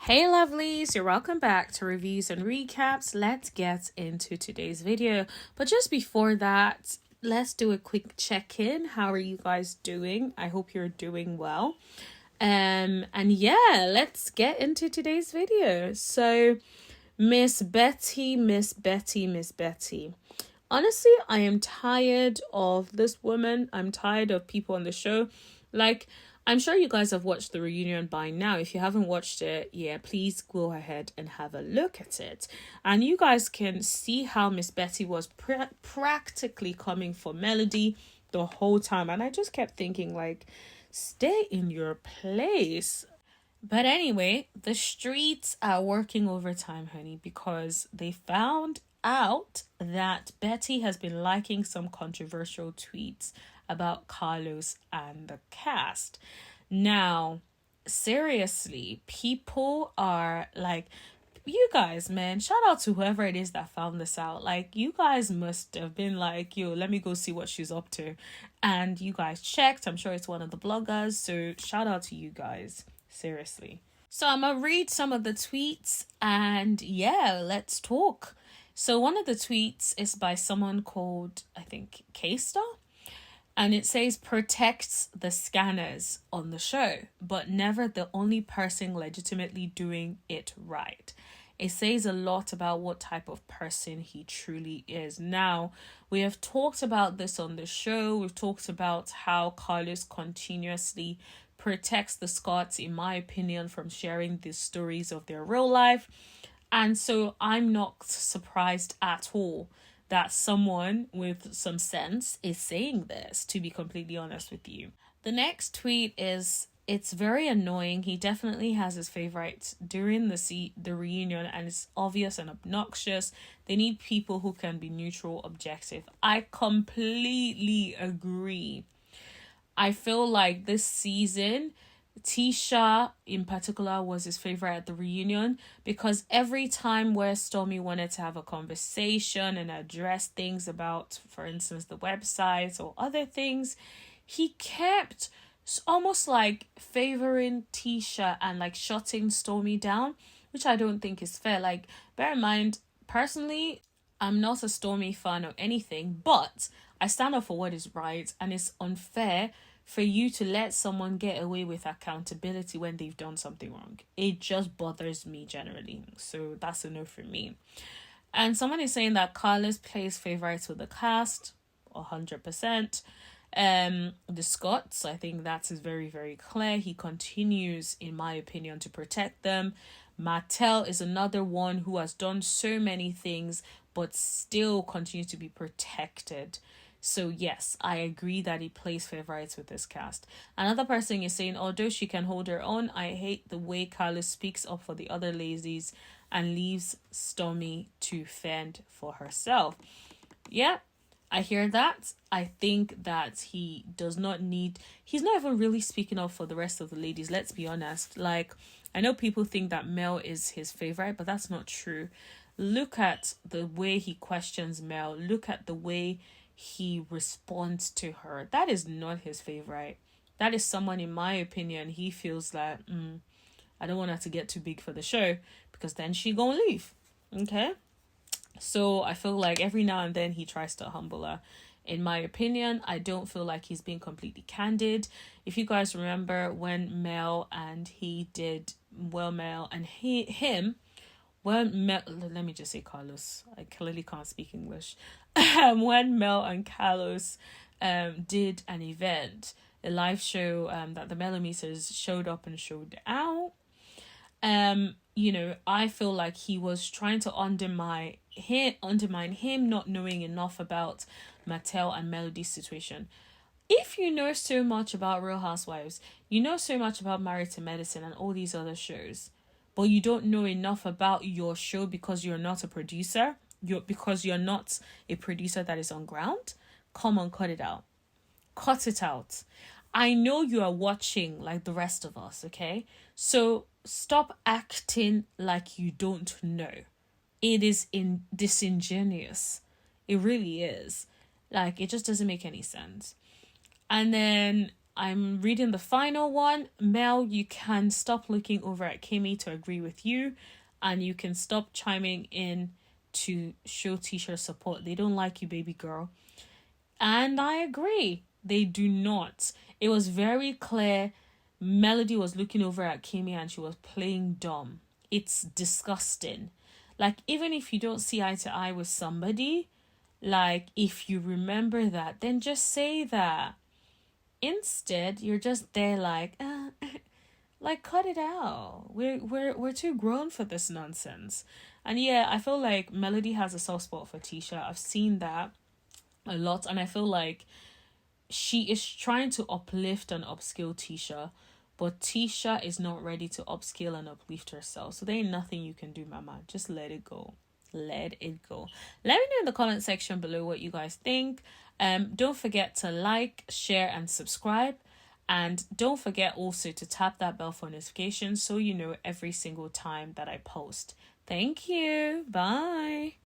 Hey lovelies, you're welcome back to Reviews and Recaps. Let's get into today's video. But just before that, let's do a quick check-in. How are you guys doing? I hope you're doing well. And yeah, let's get into today's video. So Miss Betty. Honestly, I am tired of this woman. I'm tired of people on the show. I'm sure you guys have watched the reunion by now. If you haven't watched it, yeah, please go ahead and have a look at it. And you guys can see how Miss Betty was practically coming for Melody the whole time. And I just kept thinking, stay in your place. But anyway, the streets are working overtime, honey, because they found out that Betty has been liking some controversial tweets about Carlos and the cast. Now, seriously, people are you guys, man, shout out to whoever it is that found this out. You guys must have been yo, let me go see what she's up to. And you guys checked. I'm sure it's one of the bloggers. So shout out to you guys. Seriously. So I'm gonna read some of the tweets and yeah, let's talk. So one of the tweets is by someone called, I think, K-Star. And it says, protects the scanners on the show, but never the only person legitimately doing it right. It says a lot about what type of person he truly is. Now, we have talked about this on the show. We've talked about how Carlos continuously protects the Scots, in my opinion, from sharing these stories of their real life. And so I'm not surprised at all that someone with some sense is saying this, to be completely honest with you. The next tweet is, it's very annoying. He definitely has his favorites during the reunion and it's obvious and obnoxious. They need people who can be neutral, objective. I completely agree. I feel like this season, Tisha in particular was his favorite at the reunion because every time where Stormi wanted to have a conversation and address things about, for instance, the websites or other things, he kept almost favoring Tisha and shutting Stormi down, which I don't think is fair. Bear in mind, personally, I'm not a Stormi fan or anything, but I stand up for what is right, and it's unfair for you to let someone get away with accountability when they've done something wrong. It just bothers me generally. So that's a no for me. And someone is saying that Carlos plays favorites with the cast, 100%. The Scots, I think that is very, very clear. He continues, in my opinion, to protect them. Martel is another one who has done so many things, but still continues to be protected. So yes, I agree that he plays favorites with this cast. Another person is saying, although she can hold her own, I hate the way Carlos speaks up for the other ladies and leaves Stormi to fend for herself. Yeah, I hear that. I think that he does not need... He's not even really speaking up for the rest of the ladies, let's be honest. I know people think that Mel is his favorite, but that's not true. Look at the way he questions Mel. Look at the way he responds to her. That is not his favorite. That is someone, in my opinion, he feels like, I don't want her to get too big for the show because then she gonna leave. Okay? So I feel like every now and then he tries to humble her. In my opinion, I don't feel like he's being completely candid. If you guys remember when Mel and he did, let me just say Carlos. I clearly can't speak English. When Mel and Carlos did an event, a live show that the Melometers showed up and showed out, I feel like he was trying to undermine him not knowing enough about Martel and Melody's situation. If you know so much about Real Housewives, you know so much about Married to Medicine and all these other shows, but you don't know enough about your show because you're not a producer, because you're not a producer that is on ground, come on, cut it out. Cut it out. I know you are watching like the rest of us, okay? So stop acting like you don't know. It is disingenuous. It really is. It just doesn't make any sense. And then I'm reading the final one. Mel, you can stop looking over at Kimmy to agree with you, and you can stop chiming in to show Tisha support. They don't like you, baby girl. And I agree. They do not. It was very clear Melody was looking over at Kimmy and she was playing dumb. It's disgusting. Like, even if you don't see eye to eye with somebody, like, if you remember that, then just say that. Instead, you're just there like, like, cut it out. We're too grown for this nonsense. And yeah, I feel like Melody has a soft spot for Tisha. I've seen that a lot, and I feel like she is trying to uplift and upskill Tisha, but Tisha is not ready to upskill and uplift herself. So there ain't nothing you can do, mama. Just let it go. Let it go. Let me know in the comment section below what you guys think. Don't forget to like, share, and subscribe. And don't forget also to tap that bell for notifications so you know every single time that I post. Thank you. Bye.